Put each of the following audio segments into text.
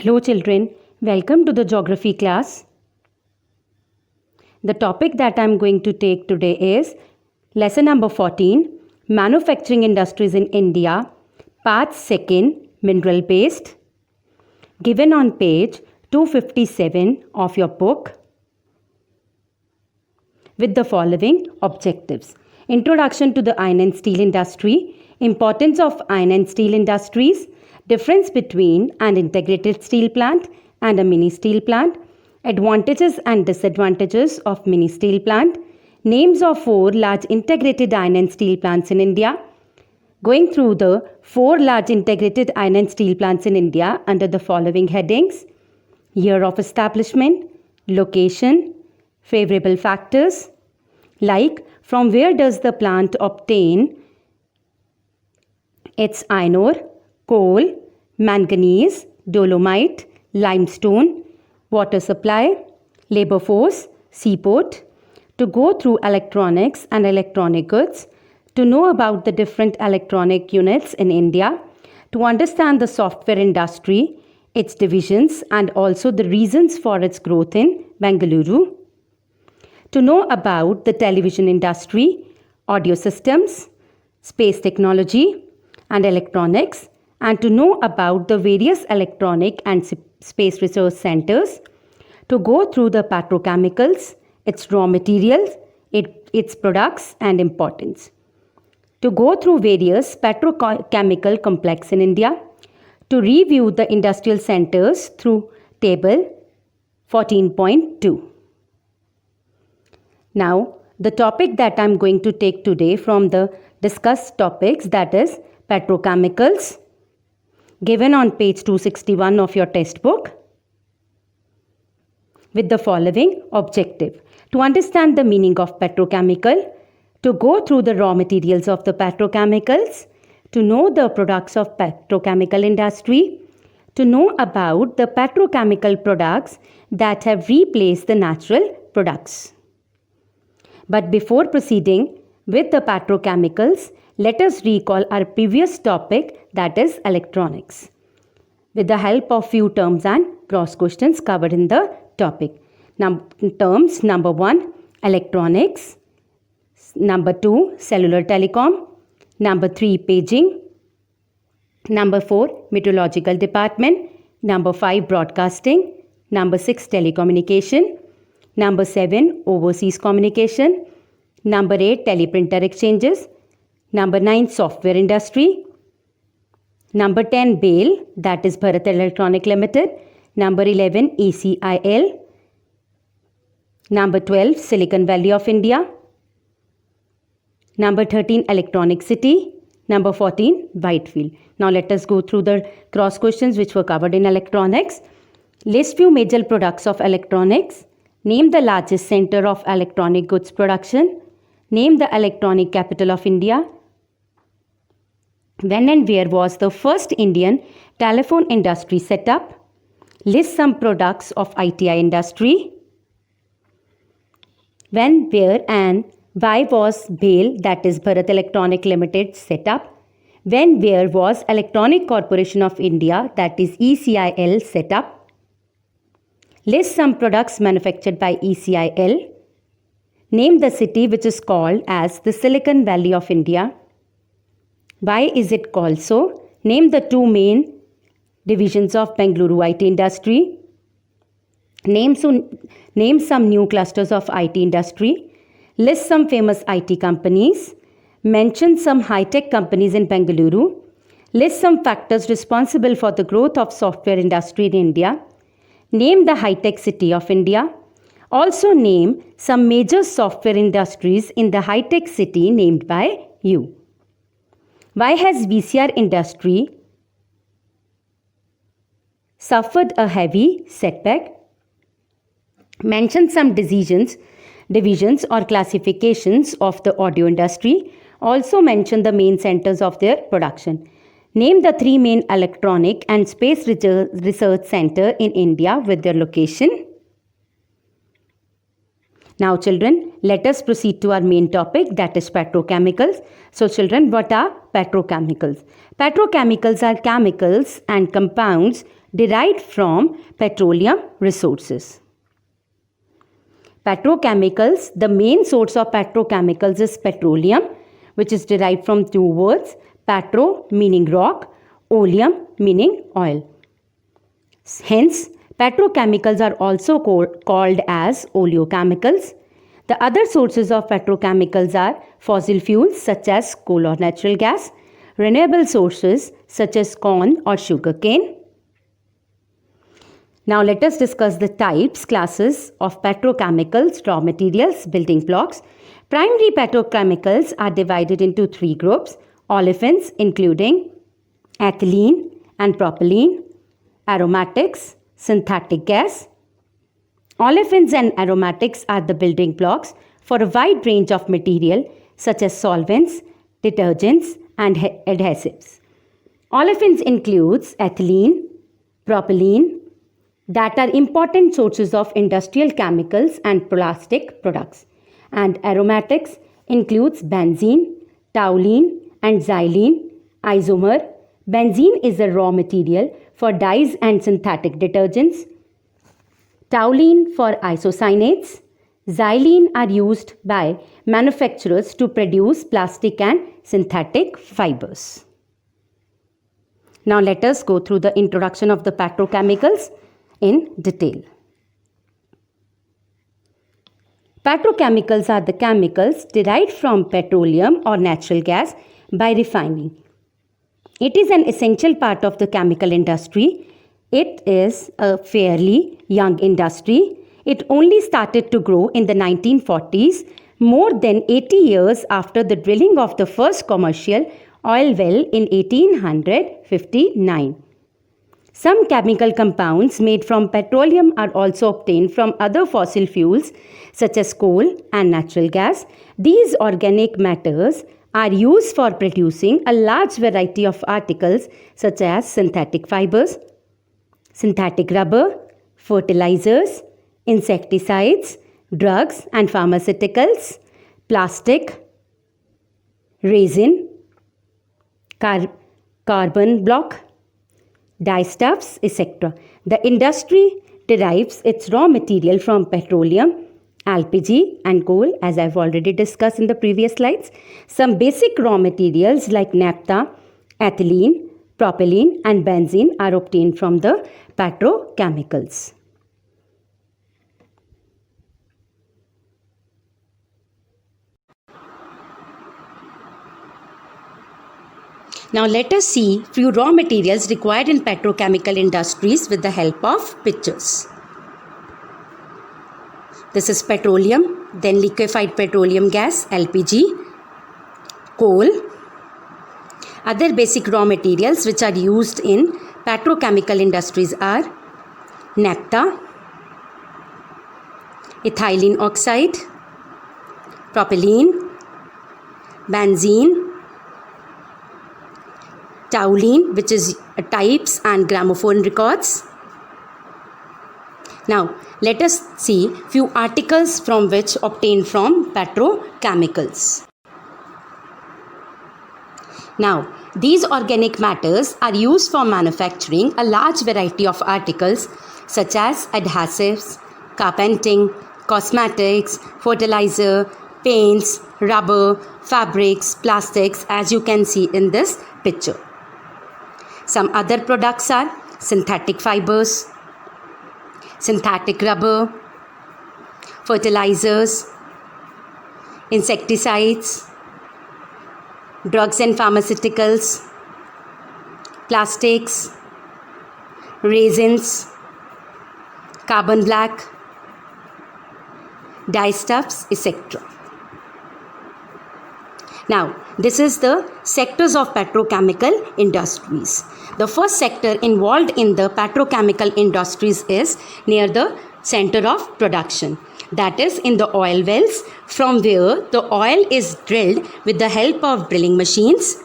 Hello children, welcome to the geography class. The topic that I am going to take today is lesson number 14, Manufacturing Industries in India, part 2, Mineral Based, given on page 257 of your book with the following objectives. Introduction to the iron and steel industry, importance of iron and steel industries, difference between an integrated steel plant and a mini steel plant, advantages and disadvantages of mini steel plant, names of 4 large integrated iron and steel plants in India, going through the 4 large integrated iron and steel plants in India under the following headings: year of establishment, location, favorable factors, like from where does the plant obtain its iron ore, coal, manganese, dolomite, limestone, water supply, labor force, seaport, to go through electronics and electronic goods, to know about the different electronic units in India, to understand the software industry, its divisions and also the reasons for its growth in Bengaluru, to know about the television industry, audio systems, space technology and electronics, and to know about the various electronic and space research centers, to go through the petrochemicals, its raw materials, its products and importance, to go through various petrochemical complex in India, to review the industrial centers through table 14.2. Now, the topic that I am going to take today from the discussed topics, that is petrochemicals, given on page 261 of your textbook, with the following objective: to understand the meaning of petrochemical, to go through the raw materials of the petrochemicals, to know the products of petrochemical industry, to know about the petrochemical products that have replaced the natural products. But before proceeding with the petrochemicals, let us recall our previous topic, that is electronics, with the help of few terms and cross questions covered in the topic. Terms: number 1, electronics; number 2, cellular telecom; number 3, paging; number 4, meteorological department; number 5, broadcasting; number 6, telecommunication; number 7, overseas communication; number 8, teleprinter exchanges; number 9, software industry; number 10, BAIL, that is Bharat Electronic Limited; number 11, ECIL; number 12, Silicon Valley of India; number 13, Electronic City; number 14, Whitefield. Now let us go through the cross questions which were covered in electronics. List few major products of electronics. Name the largest center of electronic goods production. Name the electronic capital of India. When and where was the first Indian telephone industry set up? List some products of ITI industry. When, where and why was BAIL, that is Bharat Electronic Limited, set up? When, where was Electronic Corporation of India, that is ECIL, set up? List some products manufactured by ECIL. Name the city which is called as the Silicon Valley of India. Why is it called so? Name the 2 main divisions of Bengaluru IT industry. Name some new clusters of IT industry. List some famous IT companies. Mention some high-tech companies in Bengaluru. List some factors responsible for the growth of software industry in India. Name the high-tech city of India. Also name some major software industries in the high-tech city named by you. Why has VCR industry suffered a heavy setback? Mention some divisions or classifications of the audio industry. Also mention the main centers of their production. Name the 3 main electronic and space research center in India with their location. Now children, let us proceed to our main topic, that is petrochemicals. So children, what are petrochemicals? Petrochemicals are chemicals and compounds derived from petroleum resources. Petrochemicals, the main source of petrochemicals is petroleum, which is derived from two words, petro meaning rock, oleum meaning oil. Hence, petrochemicals are also called as oleochemicals. The other sources of petrochemicals are fossil fuels such as coal or natural gas, renewable sources such as corn or sugarcane. Now let us discuss the types, classes of petrochemicals, raw materials, building blocks. Primary petrochemicals are divided into three groups: olefins including ethylene and propylene, aromatics, synthetic gas. Olefins and aromatics are the building blocks for a wide range of material such as solvents, detergents, and adhesives. Olefins includes ethylene, propylene, that are important sources of industrial chemicals and plastic products. And aromatics includes benzene, toluene, and xylene isomer. Benzene is a raw material for dyes and synthetic detergents. Toluene for isocyanates. Xylene are used by manufacturers to produce plastic and synthetic fibers. Now let us go through the introduction of the petrochemicals in detail. Petrochemicals are the chemicals derived from petroleum or natural gas by refining. It is an essential part of the chemical industry. It is a fairly young industry. It only started to grow in the 1940s, more than 80 years after the drilling of the first commercial oil well in 1859. Some chemical compounds made from petroleum are also obtained from other fossil fuels such as coal and natural gas. These organic matters are used for producing a large variety of articles such as synthetic fibers, synthetic rubber, fertilizers, insecticides, drugs and pharmaceuticals, plastic, resin, carbon block, dyestuffs, etc. The industry derives its raw material from petroleum, LPG and coal, as I've already discussed in the previous slides. Some basic raw materials like naphtha, ethylene, propylene and benzene are obtained from the petrochemicals. Now let us see few raw materials required in petrochemical industries with the help of pictures. This is petroleum, then liquefied petroleum gas, LPG, coal. Other basic raw materials which are used in petrochemical industries are naphtha, ethylene oxide, propylene, benzene, toluene, which is types and gramophone records. Now let us see few articles from which obtained from petrochemicals. Now these organic matters are used for manufacturing a large variety of articles such as adhesives, carpenting, cosmetics, fertilizer, paints, rubber, fabrics, plastics, as you can see in this picture. Some other products are synthetic fibers, synthetic rubber, fertilizers, insecticides, drugs and pharmaceuticals, plastics, resins, carbon black, dyestuffs, etc. Now, this is the sectors of petrochemical industries. The first sector involved in the petrochemical industries is near the center of production. That is in the oil wells, from where the oil is drilled with the help of drilling machines.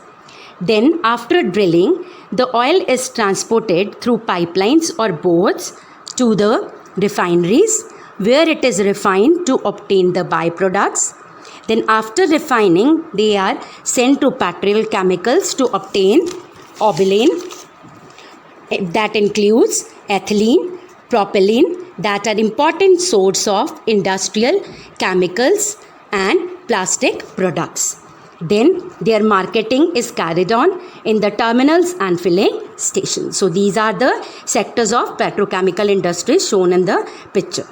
Then after drilling, the oil is transported through pipelines or boats to the refineries, where it is refined to obtain the byproducts. Then after refining, they are sent to petrochemicals to obtain obilane, that includes ethylene, propylene, that are important source of industrial chemicals and plastic products. Then their marketing is carried on in the terminals and filling stations. So these are the sectors of petrochemical industry shown in the picture.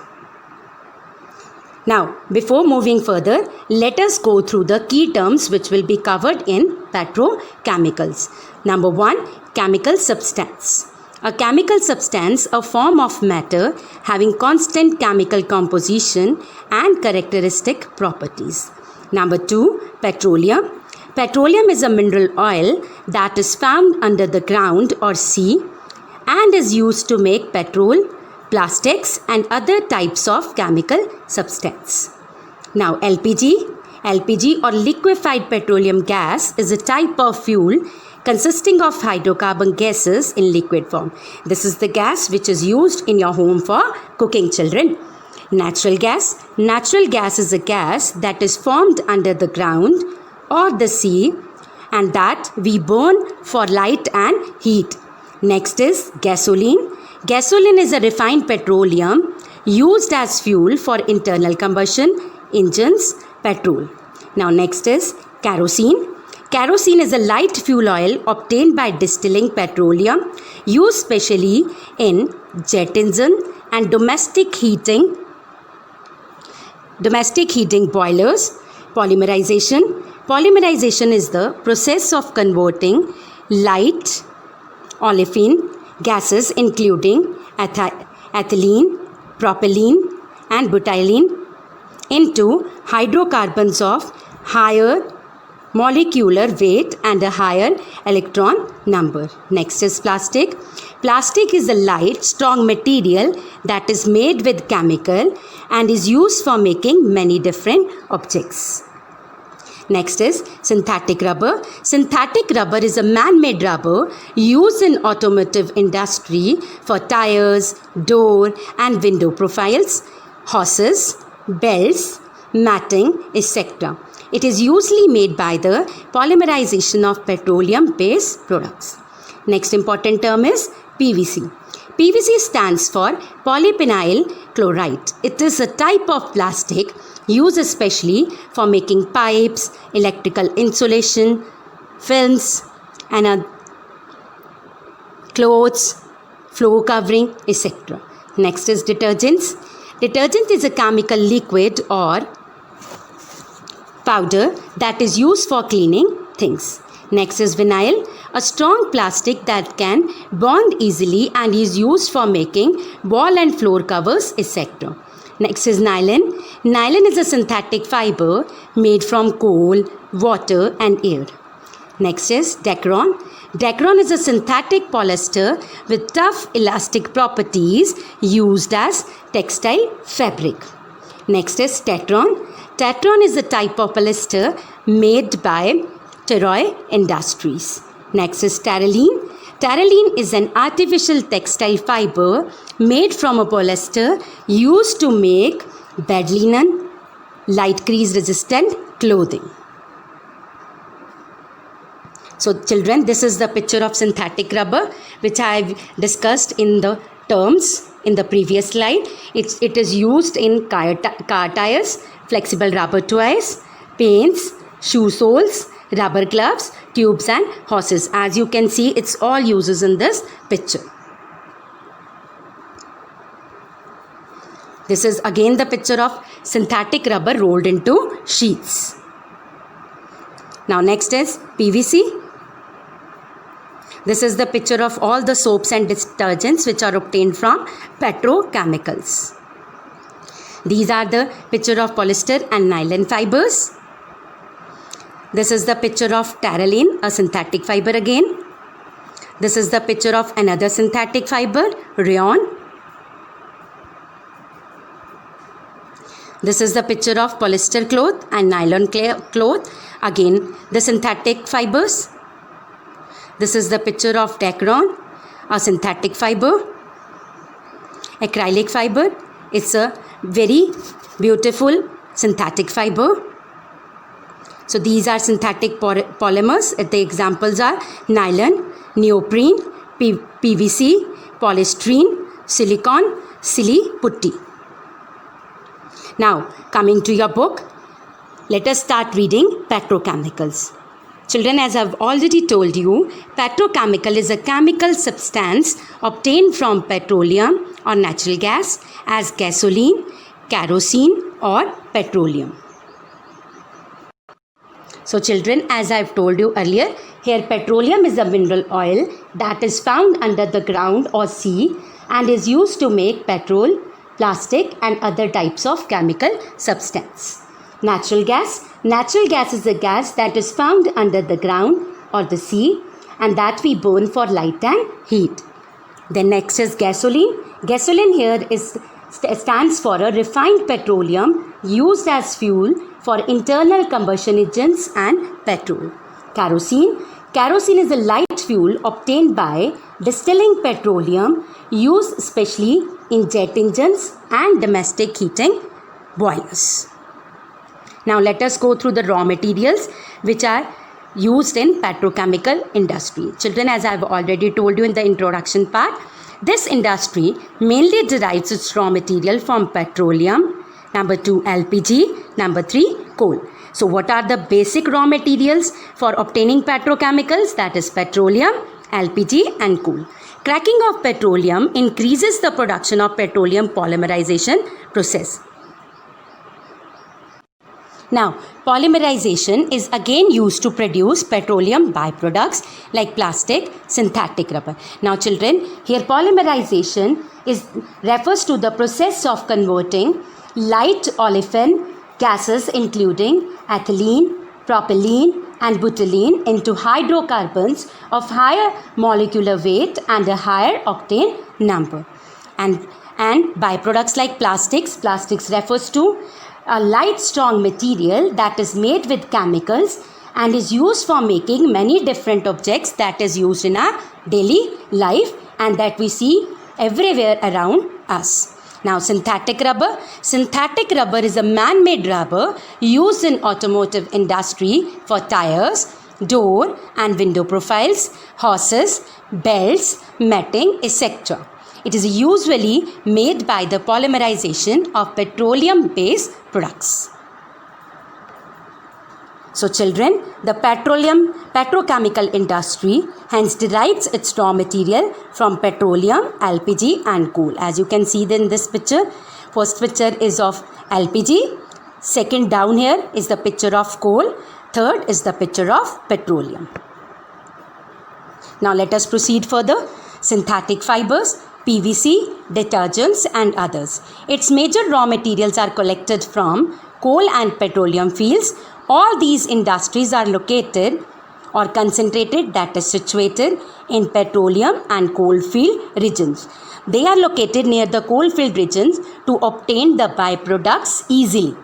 Now, before moving further, let us go through the key terms which will be covered in petrochemicals. Number 1, chemical substance. A chemical substance, a form of matter having constant chemical composition and characteristic properties. Number 2, petroleum. Petroleum is a mineral oil that is found under the ground or sea and is used to make petrol, plastics and other types of chemical substance. Now LPG. LPG or liquefied petroleum gas is a type of fuel consisting of hydrocarbon gases in liquid form. This is the gas which is used in your home for cooking, children. Natural gas. Natural gas is a gas that is formed under the ground or the sea and that we burn for light and heat. Next is gasoline. Gasoline is a refined petroleum used as fuel for internal combustion engines, petrol. Now next is kerosene. Kerosene is a light fuel oil obtained by distilling petroleum used specially in jet engine and domestic heating boilers. Polymerization. Polymerization is the process of converting light olefin gases including ethylene, propylene and butylene into hydrocarbons of higher molecular weight and a higher electron number. Next is plastic. Plastic is a light, strong material that is made with chemical and is used for making many different objects. Next is synthetic rubber. Synthetic rubber is a man-made rubber used in automotive industry for tires, door and window profiles, hoses, belts, matting, etc. It is usually made by the polymerization of petroleum-based products. Next important term is PVC. PVC stands for polyvinyl chloride. It is a type of plastic used especially for making pipes, electrical insulation, films, and clothes, floor covering, etc. Next is detergents. Detergent is a chemical liquid or powder that is used for cleaning things. Next is vinyl, a strong plastic that can bond easily and is used for making wall and floor covers, etc. Next is nylon. Nylon is a synthetic fiber made from coal, water and air. Next is Dacron. Dacron is a synthetic polyester with tough elastic properties used as textile fabric. Next is Tetron. Tetron is a type of polyester made by Teroy Industries. Next is Terylene. Terylene is an artificial textile fiber made from a polyester used to make bed linen, light crease resistant clothing. So children, this is the picture of synthetic rubber which I have discussed in the terms in the previous slide. It is used in car tires, flexible rubber toys, paints, shoe soles, rubber gloves, tubes and hoses. As you can see, it's all uses in this picture. This is again the picture of synthetic rubber rolled into sheets. Now next is PVC. This is the picture of all the soaps and detergents which are obtained from petrochemicals. These are the picture of polyester and nylon fibers. This is the picture of terylene, a synthetic fiber again. This is the picture of another synthetic fiber, rayon. This is the picture of polyester cloth and nylon cloth, again the synthetic fibers. This is the picture of Dacron, a synthetic fiber. Acrylic fiber, it's a very beautiful synthetic fiber. So these are synthetic polymers. The examples are nylon, neoprene, PVC, polystyrene, silicone, silly putty. Now, coming to your book, let us start reading petrochemicals. Children, as I've already told you, petrochemical is a chemical substance obtained from petroleum or natural gas as gasoline, kerosene or petroleum. So children, as I've told you earlier, here petroleum is a mineral oil that is found under the ground or sea and is used to make petrol, plastic and other types of chemical substance. Natural gas is a gas that is found under the ground or the sea and that we burn for light and heat. Then next is gasoline. Gasoline here stands for a refined petroleum used as fuel for internal combustion engines and petrol. Kerosene is a light fuel obtained by distilling petroleum used especially in jet engines and domestic heating boilers. Now let us go through the raw materials which are used in petrochemical industry. Children, as I have already told you in the introduction part, this industry mainly derives its raw material from petroleum, number 2 LPG, number 3 coal. So what are the basic raw materials for obtaining petrochemicals? That is petroleum, LPG and coal. Cracking of petroleum increases the production of petroleum polymerization process. Now, polymerization is again used to produce petroleum byproducts like plastic, synthetic rubber. Now children, here polymerization refers to the process of converting light olefin gases including ethylene, propylene and butylene into hydrocarbons of higher molecular weight and a higher octane number. And byproducts like plastics refers to a light strong material that is made with chemicals and is used for making many different objects that is used in our daily life and that we see everywhere around us. Now synthetic rubber is a man-made rubber used in automotive industry for tires, door and window profiles, hoses, belts, matting, etc. It is usually made by the polymerization of petroleum-based products. So children, the petrochemical industry hence derives its raw material from petroleum, LPG and coal. As you can see in this picture, first picture is of LPG, second down here is the picture of coal, third is the picture of petroleum. Now let us proceed further. Synthetic fibers, PVC, detergents and others. Its major raw materials are collected from coal and petroleum fields. All these industries are located or concentrated, that is situated in petroleum and coal field regions. They are located near the coal field regions to obtain the byproducts easily.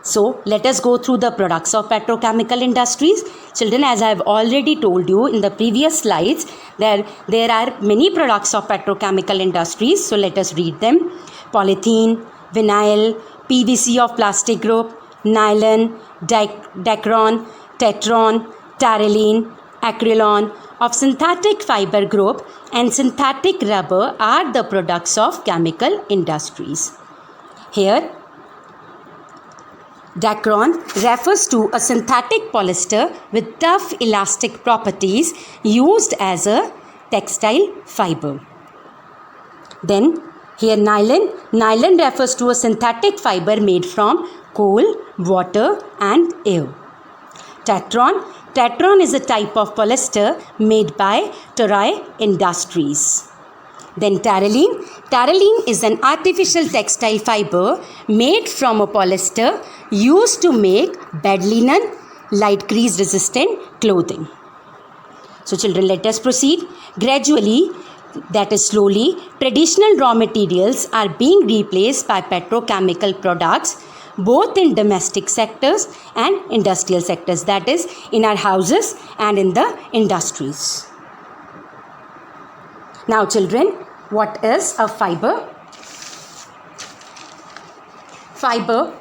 So let us go through the products of petrochemical industries. Children, as I have already told you in the previous slides, there are many products of petrochemical industries. So let us read them. Polythene, vinyl, PVC of plastic group, nylon, Dacron, Tetron, Terylene, Acrylon of synthetic fiber group and synthetic rubber are the products of chemical industries. Here, Dacron refers to a synthetic polyester with tough elastic properties used as a textile fiber. Then here nylon refers to a synthetic fiber made from coal, water and air. Tetron is a type of polyester made by Toray Industries. Then Terylene is an artificial textile fiber made from a polyester used to make bed linen, light crease resistant clothing. So children, let us proceed. Gradually, that is slowly, traditional raw materials are being replaced by petrochemical products both in domestic sectors and industrial sectors, that is in our houses and in the industries. Now children, what is a fiber? Fiber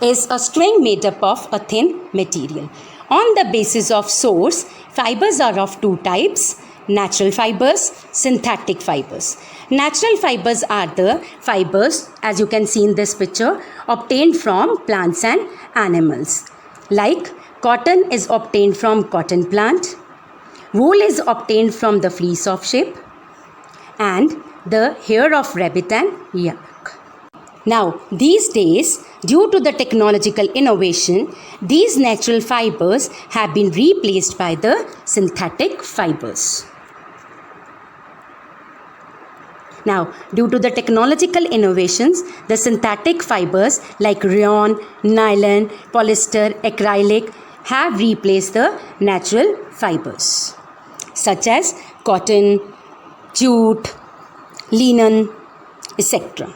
is a string made up of a thin material. On the basis of source, fibers are of two types, natural fibers, synthetic fibers. Natural fibers are the fibers, as you can see in this picture, obtained from plants and animals. Like cotton is obtained from cotton plant, wool is obtained from the fleece of sheep, and the hair of rabbit and yak. Now, these days, due to the technological innovation, these natural fibers have been replaced by the synthetic fibers. Now, due to the technological innovations, the synthetic fibers like rayon, nylon, polyester, acrylic have replaced the natural fibers such as cotton, jute, linen, etc.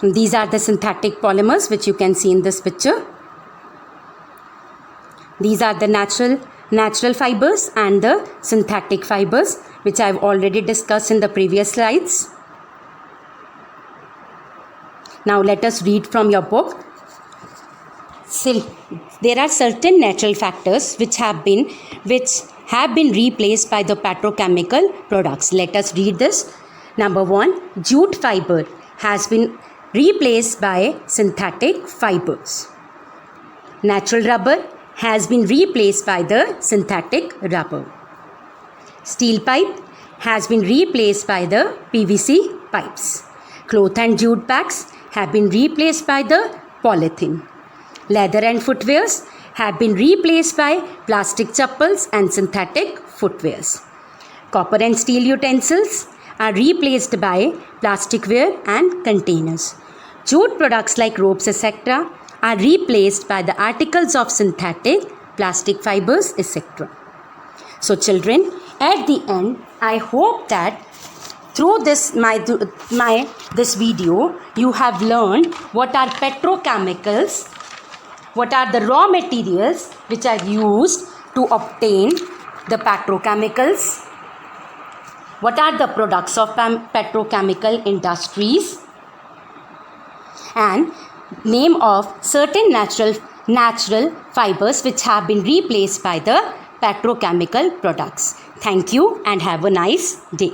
These are the synthetic polymers which you can see in this picture. These are the natural fibers and the synthetic fibers which I have already discussed in the previous slides. Now let us read from your book. There are certain natural factors which have been replaced by the petrochemical products. Let us read this. Number 1, jute fiber has been replaced by synthetic fibers. Natural rubber has been replaced by the synthetic rubber. Steel pipe has been replaced by the PVC pipes. Cloth and jute bags have been replaced by the polythene. Leather and footwears have been replaced by plastic chappals and synthetic footwears. Copper and steel utensils are replaced by plasticware and containers. Jute products like ropes, etc. are replaced by the articles of synthetic plastic fibers, etc. So children, at the end, I hope that through this video, you have learned what are petrochemicals, what are the raw materials which are used to obtain the petrochemicals, what are the products of petrochemical industries, and name of certain natural fibers which have been replaced by the petrochemical products. Thank you and have a nice day.